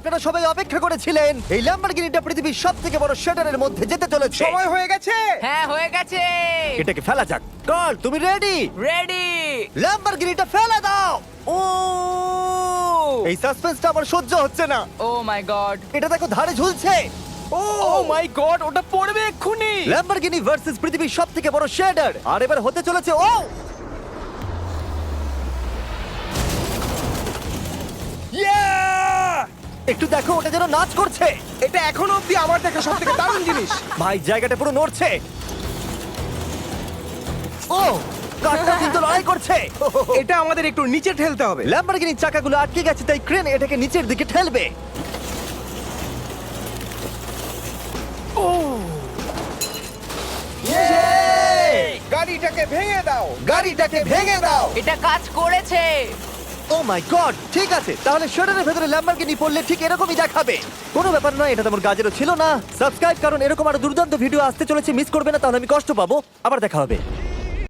আপনারা সবাই অপেক্ষা করেছিলেন। এই ল্যাম্বরগিনিটা পৃথিবীর সবথেকে বড় শেডারের মধ্যে যেতে চলেছে। সময় হয়ে গেছে। হ্যাঁ হয়ে গেছে। এটাকে ফেলা যাক। কার্ল, তুমি রেডি? রেডি। ল্যাম্বরগিনিটা ফেলে দাও। ও, এই সাসপেন্সটা আমার সহ্য হচ্ছে না। ও মাই গড। এটা দেখো ধারে ঝুলছে। ও মাই গড, ওটা পড়বে এক্ষুনি। ল্যাম্বরগিনি ভার্সেস পৃথিবীর সবথেকে বড় শেডার। আর এবার হতে চলেছে ও Yeah! একটু দেখো, ওটা যেন নাচ করছে। এটা এখনো অব্দি আমার দেখা সবথেকে দারুণ জিনিস। ভাই, জায়গাটা পুরো নড়ছে। ও, কারটা কিন্তু লড়াই করছে। এটা আমাদের একটু নিচে ঠেলতে হবে। ল্যাম্বরগিনির চাকাগুলো আটকে গেছে, তাই ক্রেন এটাকে নিচের দিকে ঠেলবে। গাড়িটাকে ভেঙে দাও। গাড়িটাকে ভেঙে দাও। এটা কাজ করেছে। ও মাই গড, ঠিক আছে, তাহলে শেডারের ভেতরে ল্যাম্বরগিনি পড়লে ঠিক এরকমই দেখাবে। কোনো ব্যাপার নয়, এটা তেমন কাজেরও ছিল না। সাবস্ক্রাইব, কারণ এরকম আরো দুর্দান্ত ভিডিও আসতে চলেছে, মিস করবে না, তাহলে আমি কষ্ট পাবো। আবার দেখা হবে।